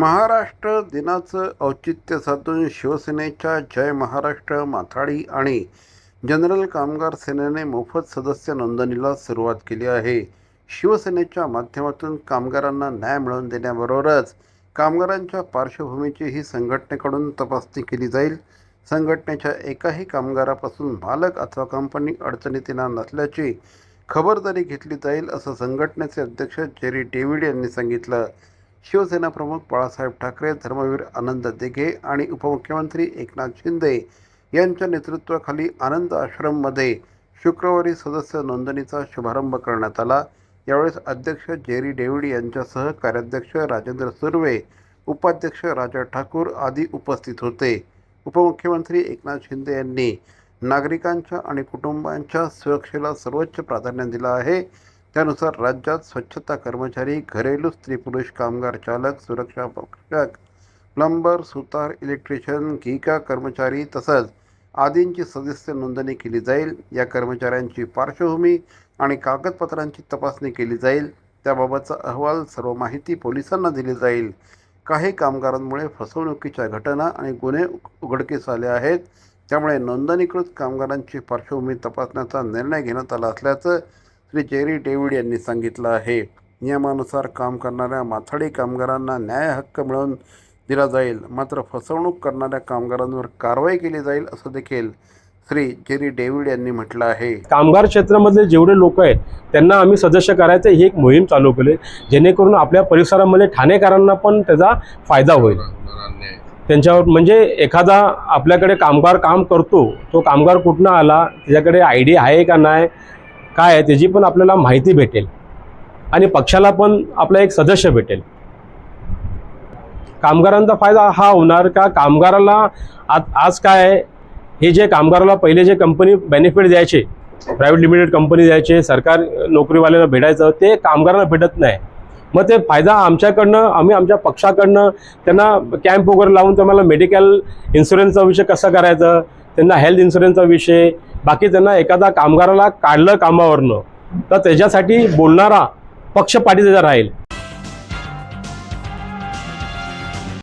महाराष्ट्र दिनाचं औचित्य साधून शिवसेनेच्या जय महाराष्ट्र माथाडी आणि जनरल कामगार सेनेने मोफत सदस्य नोंदणीला सुरुवात केली आहे। शिवसेनेच्या माध्यमातून कामगारांना न्याय मिळवून देण्याबरोबरच कामगारांच्या पार्श्वभूमीची ही संघटनेकडून तपासणी केली जाईल। संघटनेच्या एकाही कामगारापासून मालक अथवा कंपनी अडचणीत येणार नसल्याची खबरदारी घेतली जाईल, असं संघटनेचे अध्यक्ष जेरी डेव्हिड यांनी सांगितलं। शिवसेना प्रमुख बाळासाहेब ठाकरे, धर्मवीर आनंद दिघे आणि उपमुख्यमंत्री एकनाथ शिंदे यांच्या नेतृत्वाखाली आनंद आश्रममध्ये शुक्रवारी सदस्य नोंदणीचा शुभारंभ करण्यात आला। यावेळेस अध्यक्ष जेरी डेव्हिड यांच्यासह कार्याध्यक्ष राजेंद्र सुर्वे, उपाध्यक्ष राजा ठाकूर आदी उपस्थित होते। उपमुख्यमंत्री एकनाथ शिंदे यांनी नागरिकांच्या आणि कुटुंबांच्या सुरक्षेला सर्वोच्च प्राधान्य दिलं आहे। त्यानुसार राज्यात स्वच्छता कर्मचारी, घरेलू स्त्री-पुरुष कामगार, चालक, सुरक्षा रक्षक, प्लंबर, सुतार, इलेक्ट्रिशियन, गीका कर्मचारी तसंच आदींची सदस्य नोंदणी केली जाईल। या कर्मचाऱ्यांची पार्श्वभूमी आणि कागदपत्रांची तपासणी केली जाईल। त्याबाबतचा अहवाल, सर्व माहिती पोलिसांना दिली जाईल। काही कामगारांमुळे फसवणुकीच्या घटना आणि गुन्हे उघडकीस आले आहेत, त्यामुळे नोंदणीकृत कामगारांची पार्श्वभूमी तपासण्याचा निर्णय घेण्यात आला असल्याचं श्री जेरी डेव्हिड यांनी सांगितलं आहे। नियमानुसार काम करणाऱ्या माथाडी कामगारांना न्याय हक्क मिळवून दिला जाईल, मात्र फसवणूक करणाऱ्या कामगारांवर कारवाई केली जाईल, असं देखील श्री जेरी डेव्हिड यांनी म्हटलं आहे। कामगार क्षेत्रामधले जेवढे लोक आहेत त्यांना आम्ही सदस्य करायचं ही एक मोहीम चालू केली, जेणेकरून आपल्या परिसरामध्ये ठाणेकरांना पण त्याचा फायदा होईल। त्यांच्यावर म्हणजे एखादा आपल्याकडे कामगार काम करतो, तो कामगार कुठनं आला, त्याच्याकडे आयडी आहे का नाही, काय आहे त्याची पण आपल्याला माहिती भेटेल आणि पक्षाला पण आपला एक सदस्य भेटेल। कामगारांचा फायदा हा होणार का, कामगाराला आज काय आहे, हे जे कामगाराला पहिले जे कंपनी बेनिफिट द्यायचे, प्रायव्हेट लिमिटेड कंपनी द्यायचे, सरकार नोकरीवाल्यांना भेटायचं, ते कामगारांना भेटत नाही। मग ते फायदा आमच्याकडनं, आम्ही आमच्या पक्षाकडनं त्यांना कॅम्प वगैरे लावून तुम्हाला मेडिकल इन्शुरन्सचा विषय कसा करायचा, त्यांना हेल्थ इन्शुरन्सचा विषय, बाकी त्यांना एखादा कामगाराला काढलं कामावरनं तर त्याच्यासाठी बोलणारा पक्षपाती त्याचा राहील।